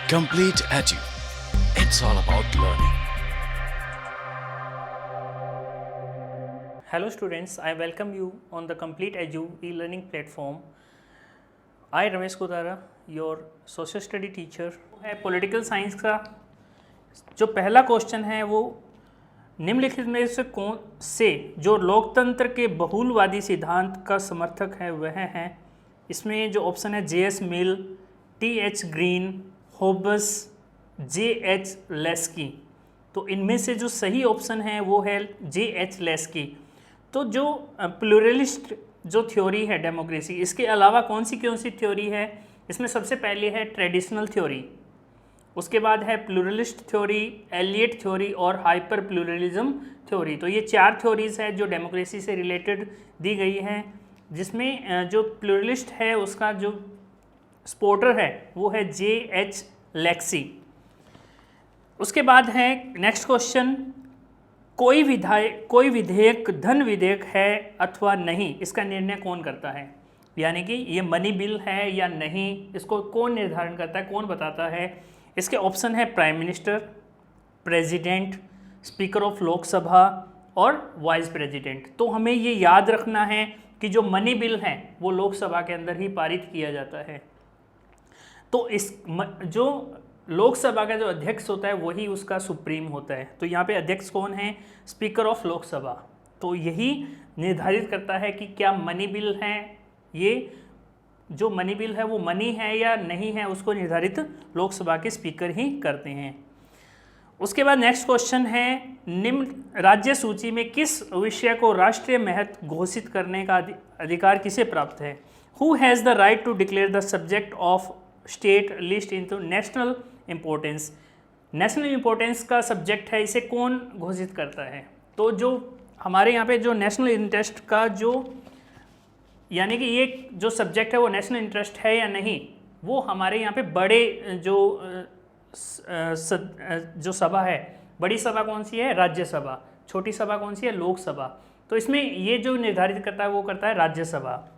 Complete Edu. It's all about learning. Hello students, I welcome you on the Complete Edu e-learning platform. I Ramesh Kodara, your social study teacher है political science का। जो पहला question है वो निम्नलिखित में से जो लोकतंत्र के बहुलवादी सिद्धांत का समर्थक है वह है। इसमें जो ऑप्शन है J S. Mill, T H. Green, Hobbes, J H. Laski. तो इनमें से जो सही ऑप्शन है वो है जे.एच. लेस्की। तो जो प्लूरलिस्ट जो थ्योरी है डेमोक्रेसी, इसके अलावा कौन सी थ्योरी है? इसमें सबसे पहले है ट्रेडिशनल थ्योरी, उसके बाद है प्लूरलिस्ट थ्योरी, एलियट थ्योरी और हाइपर प्लूरलिज्म थ्योरी। तो ये चार थ्योरीज है जो डेमोक्रेसी से रिलेटेड दी गई हैं, जिसमें जो प्लूरलिस्ट है उसका जो सपोर्टर है वो है जे.एच. लेस्की। उसके बाद है नेक्स्ट क्वेश्चन, कोई विधेयक धन विधेयक है अथवा नहीं, इसका निर्णय कौन करता है? यानी कि ये मनी बिल है या नहीं, इसको कौन निर्धारण करता है, कौन बताता है? इसके ऑप्शन है prime minister, president, speaker of Lok Sabha और वाइस प्रेसिडेंट। तो हमें ये याद रखना है कि जो मनी बिल है वो लोकसभा के अंदर ही पारित किया जाता है। तो इस जो लोकसभा का जो अध्यक्ष होता है वही उसका सुप्रीम होता है। तो यहाँ पे अध्यक्ष कौन है? Speaker of Lok Sabha. तो यही निर्धारित करता है कि क्या मनी बिल है, ये जो मनी बिल है वो मनी है या नहीं है, उसको निर्धारित लोकसभा के स्पीकर ही करते हैं। उसके बाद नेक्स्ट क्वेश्चन है, निम्न राज्य सूची में किस विषय को राष्ट्रीय महत्व घोषित करने का अधिकार किसे प्राप्त है? Who has the right to declare the subject of state list into national importance. National importance का सब्जेक्ट है, इसे कौन घोषित करता है? तो जो हमारे यहाँ पे जो नेशनल इंटरेस्ट का जो यानी कि ये जो सब्जेक्ट है वो नेशनल इंटरेस्ट है या नहीं, वो हमारे यहाँ पे बड़े जो सभा है, बड़ी सभा कौन सी है? राज्यसभा। छोटी सभा कौन सी है? लोकसभा। तो इसमें ये जो निर्धारित करता है वो करता है राज्यसभा।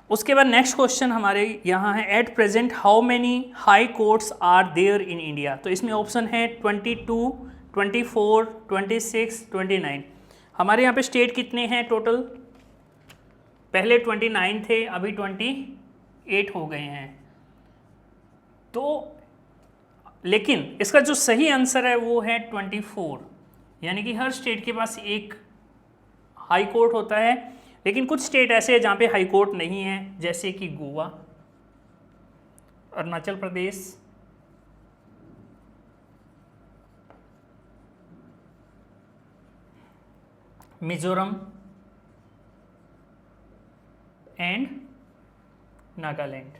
उसके बाद नेक्स्ट क्वेश्चन हमारे यहाँ है, at present how many high courts are there in India. तो इसमें ऑप्शन है 22, 24, 26, 29। हमारे यहाँ पे स्टेट कितने हैं टोटल? पहले 29 थे, अभी 28 हो गए हैं। तो लेकिन इसका जो सही आंसर है वो है 24, यानी कि हर स्टेट के पास एक हाई कोर्ट होता है। लेकिन कुछ स्टेट ऐसे हैं जहाँ पे हाई कोर्ट नहीं है, जैसे कि गोवा, अरुणाचल प्रदेश, मिजोरम एंड नागालैंड।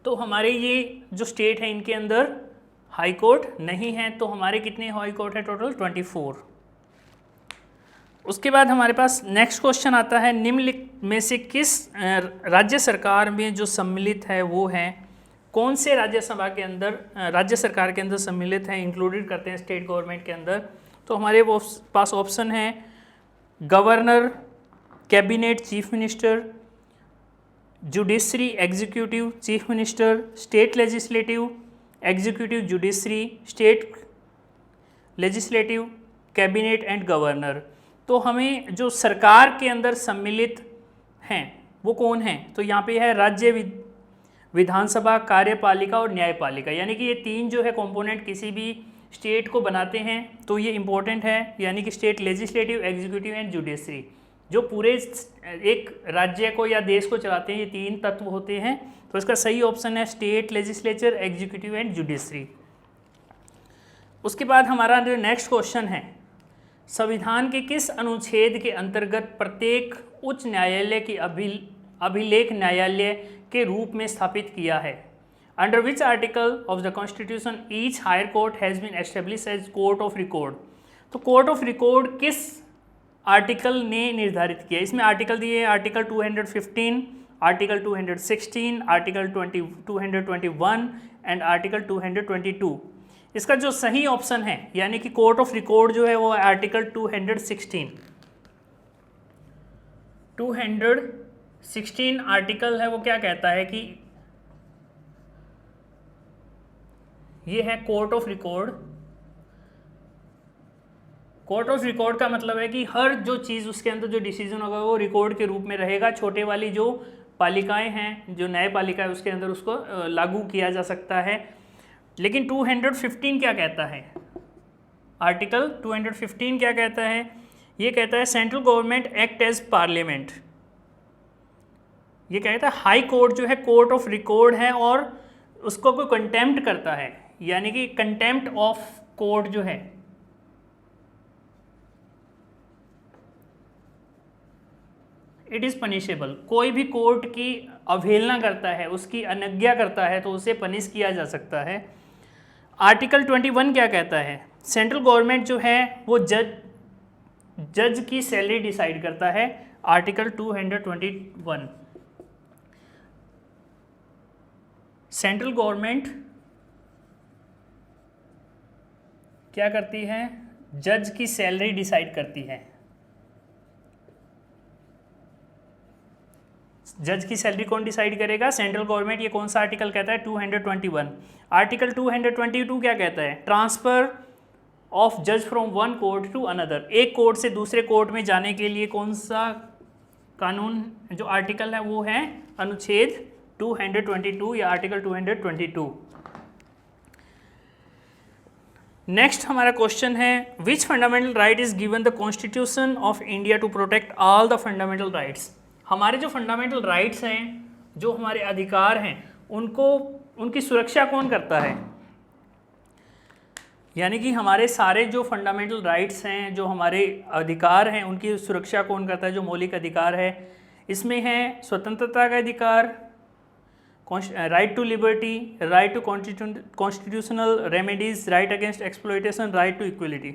तो हमारे ये जो स्टेट है इनके अंदर हाई कोर्ट नहीं है। तो हमारे कितने हाई कोर्ट है टोटल? 24। उसके बाद हमारे पास नेक्स्ट क्वेश्चन आता है, निम्नलिखित में से किस राज्य सरकार में जो सम्मिलित है वो है? कौन से राज्यसभा के अंदर राज्य सरकार के अंदर सम्मिलित हैं, इंक्लूडेड करते हैं स्टेट गवर्नमेंट के अंदर? तो हमारे पास ऑप्शन है governor, cabinet chief minister, judiciary executive chief minister, state legislative executive judiciary, state legislative cabinet and governor. तो हमें जो सरकार के अंदर सम्मिलित हैं वो कौन हैं? तो यहाँ पे है राज्य विधानसभा, कार्यपालिका और न्यायपालिका। यानी कि ये तीन जो है कंपोनेंट किसी भी स्टेट को बनाते हैं, तो ये इंपॉर्टेंट है। यानी कि state legislative, executive and judiciary, जो पूरे एक राज्य को या देश को चलाते हैं, ये तीन तत्व होते हैं। तो इसका सही ऑप्शन है state legislature, executive and judiciary. उसके बाद हमारा जो नेक्स्ट क्वेश्चन है, संविधान के किस अनुच्छेद के अंतर्गत प्रत्येक उच्च न्यायालय की अभिलेख न्यायालय के रूप में स्थापित किया है? Under which article of the constitution each higher court has been establish as court of record. तो कोर्ट ऑफ रिकॉर्ड किस आर्टिकल ने निर्धारित किया? इसमें आर्टिकल दिए हैं, article 215, article 216, article 221 and article 222। इसका जो सही ऑप्शन है यानी कि कोर्ट ऑफ रिकॉर्ड जो है वो आर्टिकल 216 16 आर्टिकल है वो क्या कहता है कि ये है court of record. Court of record का मतलब है कि हर जो चीज़ उसके अंदर जो डिसीजन होगा वो रिकॉर्ड के रूप में रहेगा। छोटे वाली जो पालिकाएं हैं, जो न्यायपालिका है, उसके अंदर उसको लागू किया जा सकता है। लेकिन 215 क्या कहता है? आर्टिकल 215 क्या कहता है? ये कहता है central government act as parliament. ये कहता है हाई कोर्ट जो है कोर्ट ऑफ रिकॉर्ड है और उसको कोई कंटेम्प्ट करता है, यानी कि कंटेम्प्ट ऑफ कोर्ट जो है, इट इज़ पनिशेबल। कोई भी कोर्ट की अवहेलना करता है, उसकी अनज्ञा करता है, तो उसे पनिश किया जा सकता है। आर्टिकल 21 क्या कहता है? सेंट्रल गवर्नमेंट जो है वो जज की सैलरी डिसाइड करता है। आर्टिकल 221, सेंट्रल गवर्नमेंट क्या करती है? जज की सैलरी डिसाइड करती है। जज की सैलरी कौन डिसाइड करेगा? Central government. ये कौन सा आर्टिकल कहता है? 221। आर्टिकल 222 क्या कहता है? ट्रांसफर ऑफ जज from one court to another. एक कोर्ट से दूसरे कोर्ट में जाने के लिए कौन सा कानून जो आर्टिकल है वो है अनुच्छेद 222 या आर्टिकल 222। नेक्स्ट हमारा क्वेश्चन है which fundamental right is given the constitution of India to protect all the fundamental rights. हमारे जो फंडामेंटल राइट्स हैं, जो हमारे अधिकार हैं, उनको उनकी सुरक्षा कौन करता है? यानी कि हमारे सारे जो फंडामेंटल राइट्स हैं, जो हमारे अधिकार हैं, उनकी सुरक्षा कौन करता है? जो मौलिक अधिकार है, इसमें है स्वतंत्रता का अधिकार, right to liberty, right to constitutional remedies, right against exploitation, right to equality.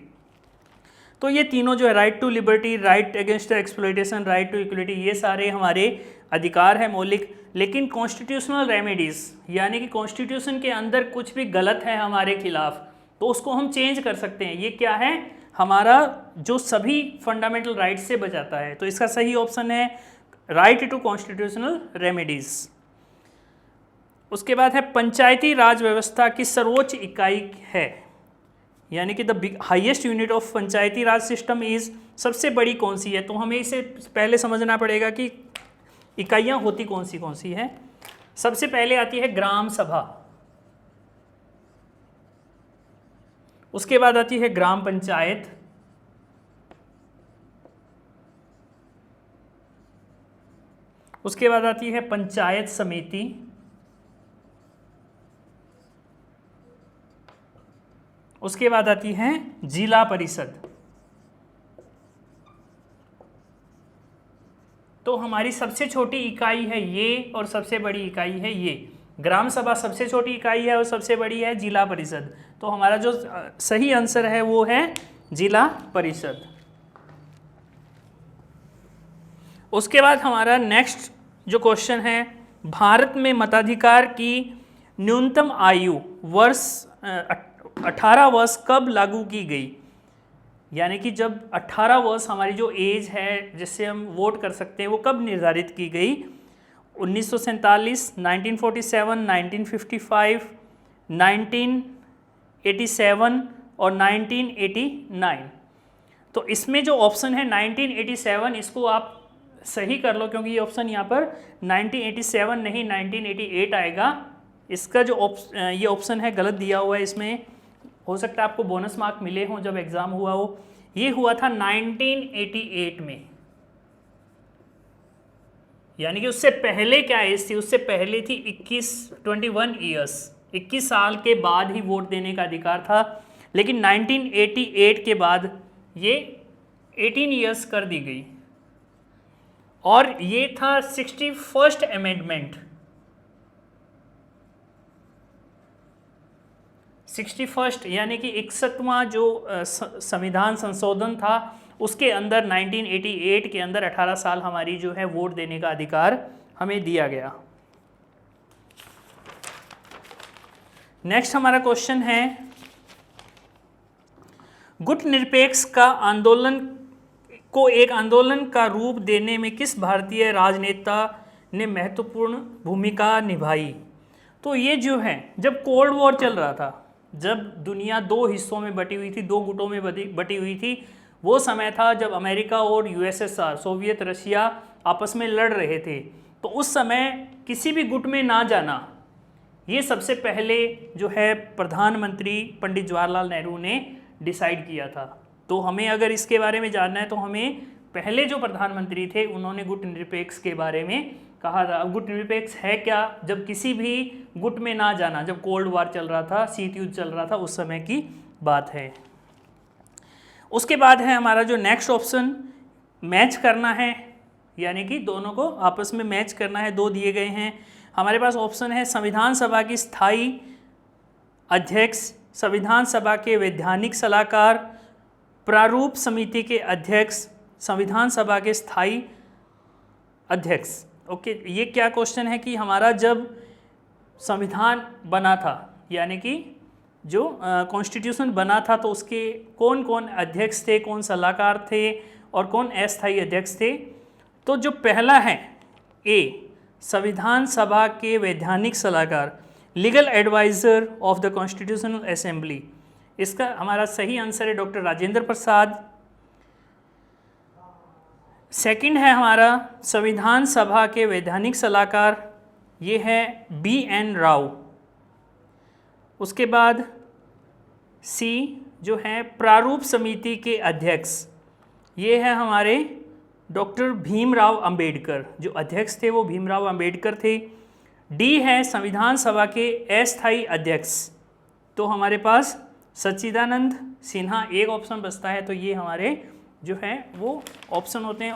तो ये तीनों जो है right to liberty, right against exploitation, right to equality, ये सारे हमारे अधिकार है मौलिक। लेकिन कॉन्स्टिट्यूशनल रेमेडीज़, यानी कि कॉन्स्टिट्यूशन के अंदर कुछ भी गलत है हमारे खिलाफ, तो उसको हम चेंज कर सकते हैं। ये क्या है? हमारा जो सभी फंडामेंटल राइट्स से बचाता है। तो इसका सही ऑप्शन है राइट टू कॉन्स्टिट्यूशनल रेमेडीज़। उसके बाद है पंचायती राज व्यवस्था की सर्वोच्च इकाई है, यानी कि the highest unit of Panchayati Raj system is, सबसे बड़ी कौन सी है? तो हमें इसे पहले समझना पड़ेगा कि इकाइयाँ होती कौन सी है। सबसे पहले आती है ग्राम सभा, उसके बाद आती है ग्राम पंचायत, उसके बाद आती है पंचायत समिति, उसके बाद आती है जिला परिषद। तो हमारी सबसे छोटी इकाई है ये और सबसे बड़ी इकाई है ये। ग्राम सभा सबसे छोटी इकाई है और सबसे बड़ी है जिला परिषद। तो हमारा जो सही आंसर है वो है जिला परिषद। उसके बाद हमारा नेक्स्ट जो क्वेश्चन है, भारत में मताधिकार की न्यूनतम आयु वर्ष 18 वर्ष कब लागू की गई? यानी कि जब 18 वर्ष हमारी जो एज है जिससे हम वोट कर सकते हैं वो कब निर्धारित की गई? 1947, 1947, 1955, 1987 और 1989। तो इसमें जो ऑप्शन है 1987, इसको आप सही कर लो क्योंकि ये ऑप्शन यहाँ पर 1987 नहीं 1988 आएगा। इसका जो ये ऑप्शन है गलत दिया हुआ है। इसमें हो सकता है आपको बोनस मार्क मिले हों जब एग्ज़ाम हुआ हो। ये हुआ था 1988 में, यानी कि उससे पहले क्या एज थी? उससे पहले थी 21 ईयर्स, 21 साल के बाद ही वोट देने का अधिकार था। लेकिन 1988 के बाद ये 18 ईयर्स कर दी गई और ये था 61st अमेंडमेंट। 61st यानी कि 61वां जो संविधान संशोधन था उसके अंदर 1988 के अंदर 18 साल हमारी जो है वोट देने का अधिकार हमें दिया गया। नेक्स्ट हमारा क्वेश्चन है गुट निरपेक्ष का आंदोलन को एक आंदोलन का रूप देने में किस भारतीय राजनेता ने महत्वपूर्ण भूमिका निभाई? तो ये जो है, जब कोल्ड वॉर चल रहा था, जब दुनिया दो हिस्सों में बटी हुई थी, दो गुटों में बटी हुई थी, वो समय था जब अमेरिका और यूएसएसआर, सोवियत रशिया आपस में लड़ रहे थे। तो उस समय किसी भी गुट में ना जाना, ये सबसे पहले जो है प्रधानमंत्री पंडित जवाहरलाल नेहरू ने डिसाइड किया था। तो हमें अगर इसके बारे में जानना है तो हमें पहले जो प्रधानमंत्री थे उन्होंने गुट निरपेक्ष के बारे में कहा था। अब गुट निरपेक्ष है क्या? जब किसी भी गुट में ना जाना, जब कोल्ड वार चल रहा था, शीत युद्ध चल रहा था, उस समय की बात है। उसके बाद है हमारा जो नेक्स्ट ऑप्शन, मैच करना है, यानी कि दोनों को आपस में मैच करना है। दो दिए गए हैं हमारे पास। ऑप्शन है संविधान सभा की स्थायी अध्यक्ष, संविधान सभा के वैधानिक सलाहकार, प्रारूप समिति के अध्यक्ष, संविधान सभा के स्थायी अध्यक्ष। ओके, ये क्या क्वेश्चन है कि हमारा जब संविधान बना था, यानी कि जो कॉन्स्टिट्यूशन बना था, तो उसके कौन कौन अध्यक्ष थे, कौन सलाहकार थे और कौन अस्थायी अध्यक्ष थे? तो जो पहला है ए, संविधान सभा के वैधानिक सलाहकार, legal adviser of the constitutional assembly, इसका हमारा सही आंसर है डॉक्टर राजेंद्र प्रसाद। सेकंड है हमारा संविधान सभा के वैधानिक सलाहकार, ये है BN राव। उसके बाद सी जो है प्रारूप समिति के अध्यक्ष, ये है हमारे डॉक्टर भीमराव अंबेडकर, जो अध्यक्ष थे वो भीमराव अंबेडकर थे। डी है संविधान सभा के अस्थायी अध्यक्ष, तो हमारे पास सच्चिदानंद सिन्हा एक ऑप्शन बचता है। तो ये हमारे जो है वो ऑप्शन होते हैं।